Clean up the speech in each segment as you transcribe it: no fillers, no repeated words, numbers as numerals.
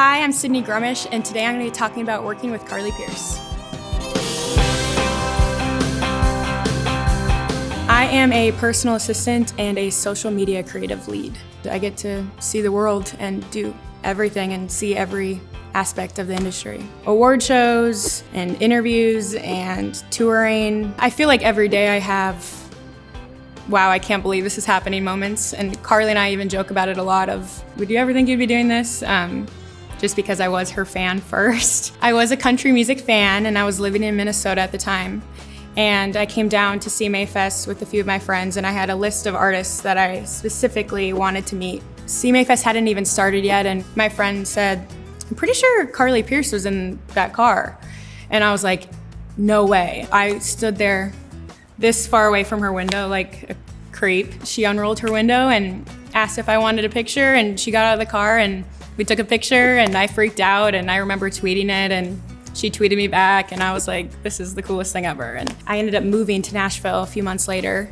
Hi, I'm Sydney Grumish, and today I'm going to be talking about working with Carly Pearce. I am a personal assistant and a social media creative lead. I get to see the world and do everything and see every aspect of the industry. Award shows and interviews and touring. I feel like every day I have, wow, I can't believe this is happening moments. And Carly and I even joke about it a lot of, would you ever think you'd be doing this? Just because I was her fan first. I was a country music fan and I was living in Minnesota at the time. And I came down to CMA Fest with a few of my friends and I had a list of artists that I specifically wanted to meet. CMA Fest hadn't even started yet and my friend said, I'm pretty sure Carly Pearce was in that car. And I was like, no way. I stood there this far away from her window like a creep. She unrolled her window and asked if I wanted a picture and she got out of the car and we took a picture and I freaked out and I remember tweeting it and she tweeted me back and I was like, this is the coolest thing ever. And I ended up moving to Nashville a few months later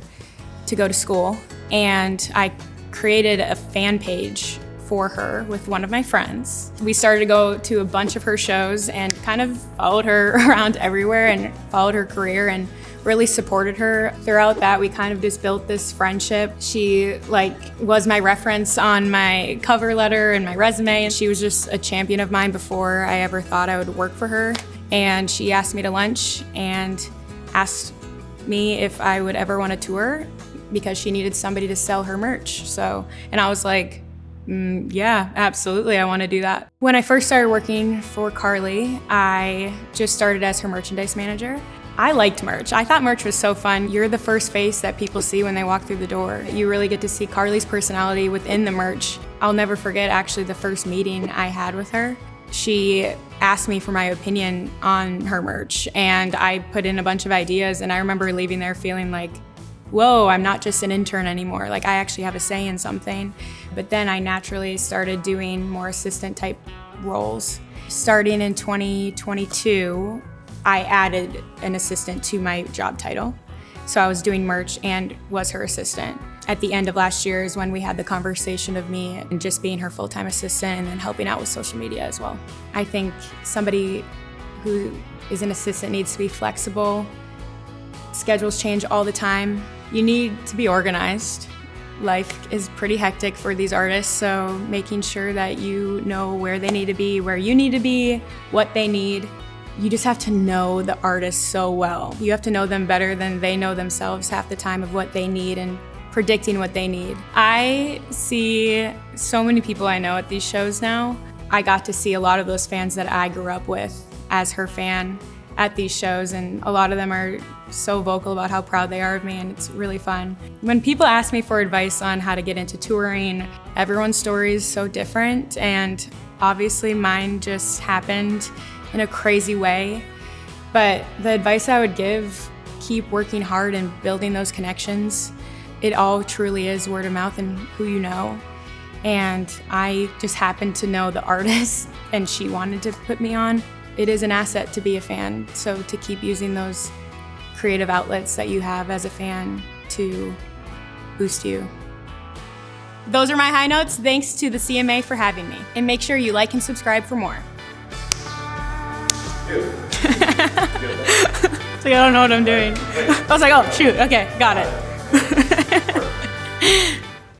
to go to school and I created a fan page for her with one of my friends. We started to go to a bunch of her shows and kind of followed her around everywhere and followed her career and really supported her. Throughout that, we kind of just built this friendship. She was my reference on my cover letter and my resume, and she was just a champion of mine before I ever thought I would work for her. And she asked me to lunch and asked me if I would ever want to tour because she needed somebody to sell her merch. And I was like, yeah, absolutely, I want to do that. When I first started working for Carly, I just started as her merchandise manager. I liked merch. I thought merch was so fun. You're the first face that people see when they walk through the door. You really get to see Carly's personality within the merch. I'll never forget actually the first meeting I had with her. She asked me for my opinion on her merch and I put in a bunch of ideas and I remember leaving there feeling like, whoa, I'm not just an intern anymore. Like I actually have a say in something. But then I naturally started doing more assistant type roles. Starting in 2022, I added an assistant to my job title. So I was doing merch and was her assistant. At the end of last year is when we had the conversation of me and just being her full-time assistant and then helping out with social media as well. I think somebody who is an assistant needs to be flexible. Schedules change all the time. You need to be organized. Life is pretty hectic for these artists, so making sure that you know where they need to be, where you need to be, what they need. You just have to know the artist so well. You have to know them better than they know themselves half the time of what they need and predicting what they need. I see so many people I know at these shows now. I got to see a lot of those fans that I grew up with as her fan at these shows, and a lot of them are so vocal about how proud they are of me, and it's really fun. When people ask me for advice on how to get into touring, everyone's story is so different, and obviously mine just happened in a crazy way. But the advice I would give, keep working hard and building those connections. It all truly is word of mouth and who you know. And I just happened to know the artist and she wanted to put me on. It is an asset to be a fan, so to keep using those creative outlets that you have as a fan to boost you. Those are my high notes. Thanks to the CMA for having me. And make sure you like and subscribe for more. It's like, I don't know what I'm doing. I was like, oh, shoot, okay, got it.